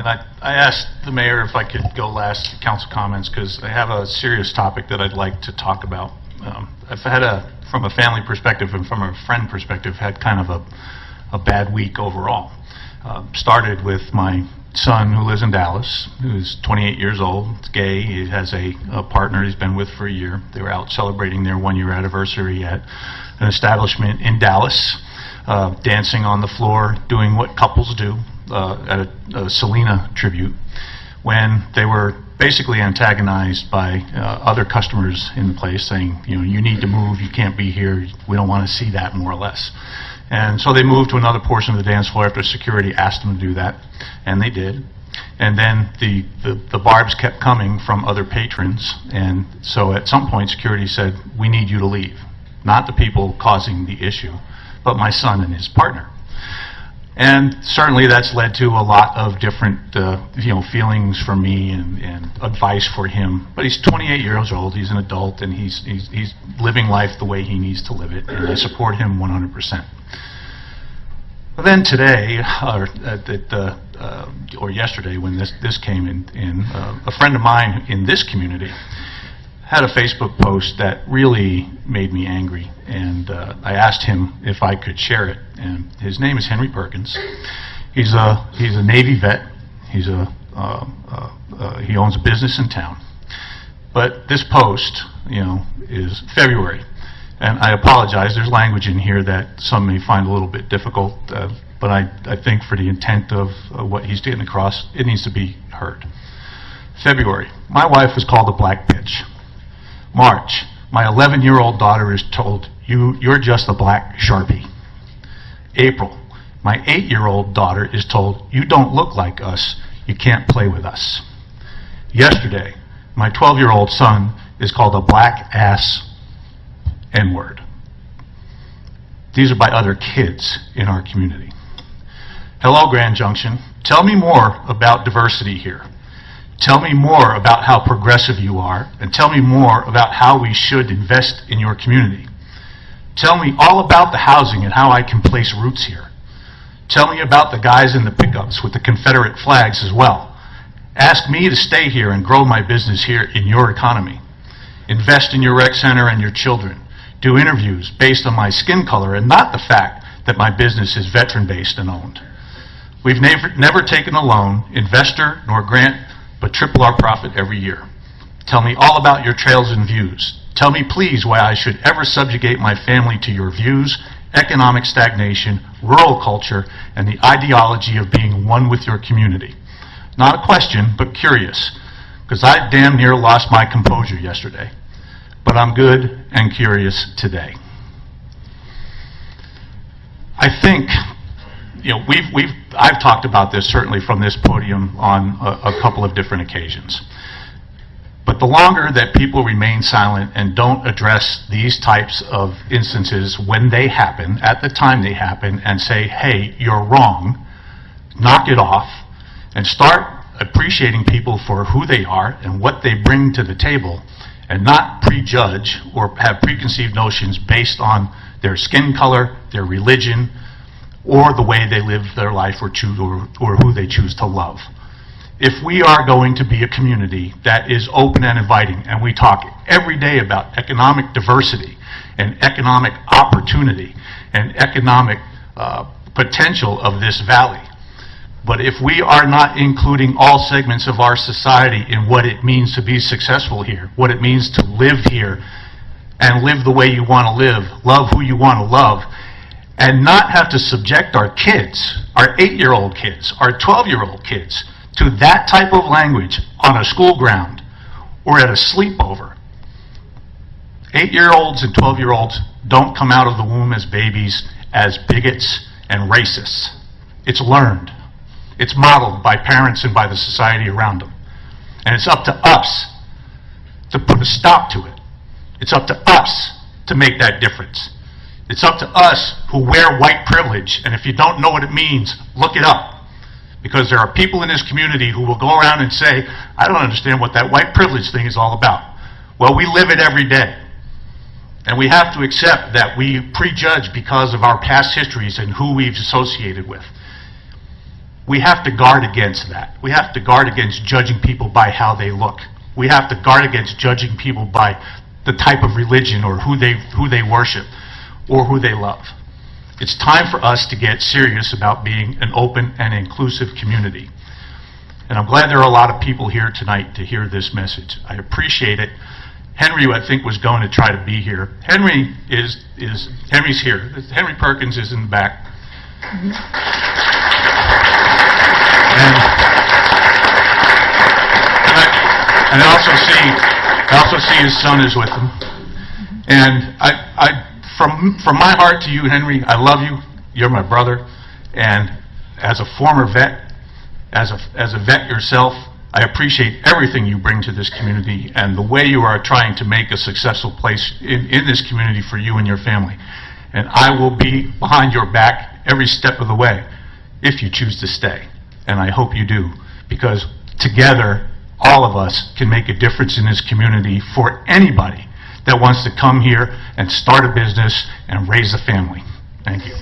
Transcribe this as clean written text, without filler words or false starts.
And I asked the mayor if I could go last to council comments because I have a serious topic that I'd like to talk about. I've had from a family perspective and from a friend perspective, had kind of a bad week overall. Started with my son who lives in Dallas, who's 28 years old, he's gay, he has a partner he's been with for a year. They were out celebrating their 1-year anniversary at an establishment in Dallas, dancing on the floor, doing what couples do at a Selena tribute, when they were basically antagonized by other customers in the place saying, you know, you need to move, you can't be here, we don't want to see that, more or less. And so they moved to another portion of the dance floor after security asked them to do that, and they did. And then the barbs kept coming from other patrons, and so at some point security said, we need you to leave. Not the people causing the issue, but my son and his partner. And certainly that's led to a lot of different feelings for me and advice for him. But he's 28 years old, he's an adult, and he's living life the way he needs to live it, and I support him 100%. But then today, or yesterday when this came in, a friend of mine in this community had a Facebook post that really made me angry, and I asked him if I could share it. And his name is Henry Perkins. He's a Navy vet. He owns a business in town. But this post, is February, and I apologize. There's language in here that some may find a little bit difficult, but I think for the intent of what he's getting across, it needs to be heard. February, my wife was called a black bitch. March, my 11-year-old daughter is told, you're just a black Sharpie. April, my 8-year-old daughter is told, you don't look like us, you can't play with us. Yesterday, my 12-year-old son is called a black ass N-word. These are by other kids in our community. Hello, Grand Junction. Tell me more about diversity here. Tell me more about how progressive you are, and tell me more about how we should invest in your community. Tell me all about the housing and how I can place roots here. Tell me about the guys in the pickups with the Confederate flags as well. Ask me to stay here and grow my business here in your economy. Invest in your rec center and your children. Do interviews based on my skin color and not the fact that my business is veteran-based and owned. We've never taken a loan, investor, nor grant, but triple our profit every year. Tell me all about your trails and views. Tell me please why I should ever subjugate my family to your views, economic stagnation, rural culture, and the ideology of being one with your community. Not a question, but curious, because I damn near lost my composure yesterday. But I'm good and curious today. I think, I've talked about this certainly from this podium on a couple of different occasions. But the longer that people remain silent and don't address these types of instances when they happen, at the time they happen, and say, hey, you're wrong, knock it off, and start appreciating people for who they are and what they bring to the table, and not prejudge or have preconceived notions based on their skin color, their religion, or the way they live their life or who they choose to love. If we are going to be a community that is open and inviting, and we talk every day about economic diversity and economic opportunity and economic potential of this valley, but if we are not including all segments of our society in what it means to be successful here, what it means to live here and live the way you want to live, love who you want to love, and not have to subject our kids, our 8-year-old kids, our 12-year-old kids, to that type of language on a school ground or at a sleepover. 8-year-olds and 12-year-olds don't come out of the womb as babies as bigots and racists. It's learned. It's modeled by parents and by the society around them. And it's up to us to put a stop to it. It's up to us to make that difference. It's up to us who wear white privilege, and if you don't know what it means, look it up. Because there are people in this community who will go around and say, I don't understand what that white privilege thing is all about. Well, we live it every day. And we have to accept that we prejudge because of our past histories and who we've associated with. We have to guard against that. We have to guard against judging people by how they look. We have to guard against judging people by the type of religion or who they worship or who they love. It's time for us to get serious about being an open and inclusive community. And I'm glad there are a lot of people here tonight to hear this message. I appreciate it. Henry, I think, was going to try to be here. Henry's here. Henry Perkins is in the back. And I also see his son is with him. And from my heart to you, Henry, I love you. You're my brother. And as a former vet, as a vet yourself, I appreciate everything you bring to this community and the way you are trying to make a successful place in this community for you and your family. And I will be behind your back every step of the way if you choose to stay. And I hope you do, because together, all of us can make a difference in this community for anybody that wants to come here and start a business and raise a family. Thank you.